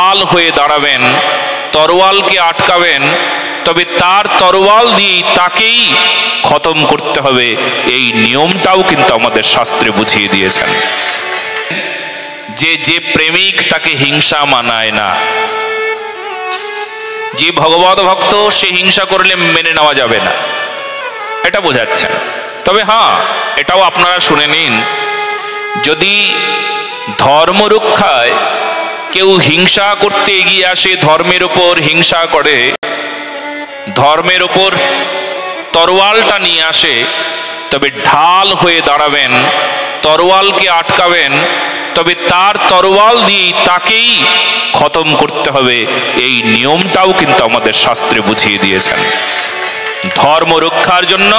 ঢাল হয়ে দাঁড়াবেন, তরোয়ালকে আটকাবেন, তবে তার তরোয়াল দিয়ে তাকেই খতম করতে হবে। এই নিয়মটাও কিন্তু আমাদের শাস্ত্রে বুঝিয়ে দিয়েছেন। যে প্রেমিক তাকে হিংসা মানায় না, যে ভগবত ভক্ত সে হিংসা করলে মেনে নেওয়া যাবে না, এটা বোঝাচ্ছেন। তবে হ্যাঁ, এটাও আপনারা শুনে নিন, যদি ধর্ম রক্ষায় কেউ হিংসা করতে এগিয়ে আসে, ধর্মের উপর হিংসা করে, ধর্মের উপর তরোয়ালটা নিয়ে আসে, তবে ঢাল হয়ে দাঁড়াবেন, তরোয়ালকে আটকাবেন, তবে তার তরোয়াল দিয়ে তাকেই খতম করতে হবে। এই নিয়মটাও কিন্তু আমাদের শাস্ত্রে বুঝিয়ে দিয়েছেন। ধর্ম রক্ষার জন্য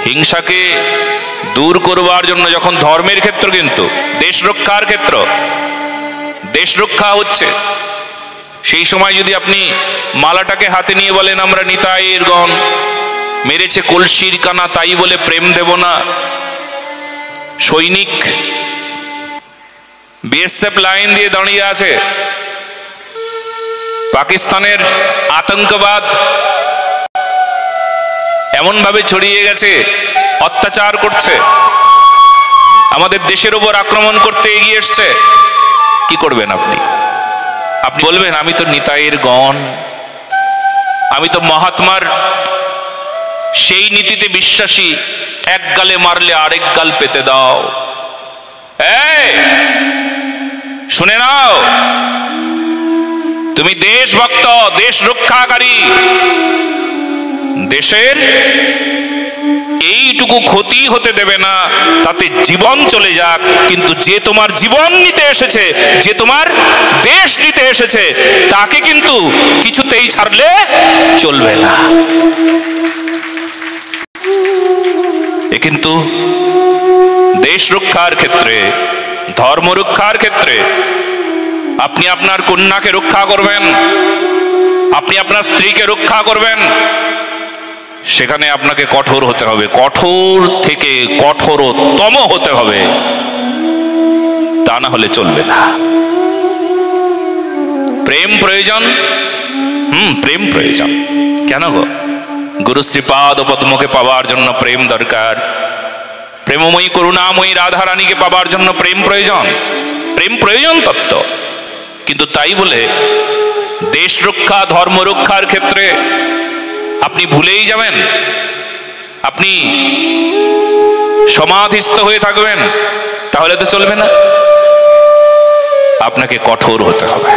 হিংসাকে দূর করবার জন্য, যখন ধর্মের ক্ষেত্র, কিন্তু দেশ রক্ষার ক্ষেত্র, দেশ রক্ষা হচ্ছে, সেই সময় যদি আপনি মালাটাকে হাতে নিয়ে বলেন আমরা নিতাইয়ের গণ, মেরেছে কলসির কানা তাই বলে প্রেম দেব না, সৈনিক বিএসএফ লাইন দিয়ে দাঁড়িয়ে আছে, পাকিস্তানের আতঙ্কবাদ এমন ভাবে ছড়িয়ে গেছে, অত্যাচার করছে, আমাদের দেশের উপর আক্রমণ করতে এগিয়ে এসছে, কি করবেন আপনি? আপনি বলবেন আমি তো নিতাইয়ের গণ, আমি তো মহাত্মার সেই নীতিতে বিশ্বাসী, এক গালে মারলে আরেক গাল পেতে দাও। শুনে নাও, তুমি দেশভক্ত, দেশ রক্ষাকারী, দেশের এইটুকু ক্ষতি হতে দেবে না, তাতে জীবন চলে যাক, কিন্তু যে তোমার জীবন নিতে এসেছে, যে তোমার দেশ নিতে এসেছে, তাকে কিন্তু কিছুতেই ছাড়লে চলবে না। এ কিন্তু দেশ রক্ষার ক্ষেত্রে, ধর্ম রক্ষার ক্ষেত্রে আপনি আপনার কন্যাকে রক্ষা করবেন, আপনি আপনার স্ত্রীকে রক্ষা করবেন, সেখানে আপনাকে কঠোর হতে হবে, কঠোর থেকে কঠোরতম হতে হবে, তা না হলে চলবে না। প্রেম প্রয়োজন, প্রেম প্রয়োজন। কেন গো? গুরু শ্রীপাদ পদ্মকে পাওয়ার জন্য প্রেম দরকার, প্রেমময়ী করুণাময়ী রাধারানীকে পাওয়ার জন্য প্রেম প্রয়োজন, প্রেম প্রয়োজন তত্ত্ব। কিন্তু তাই বলে দেশ রক্ষা, ধর্ম রক্ষার ক্ষেত্রে আপনি ভুলেই যাবেন, আপনি সমাধিস্থ হয়ে থাকবেন, তাহলে তো চলবে না। আপনাকে কঠোর হতে হবে।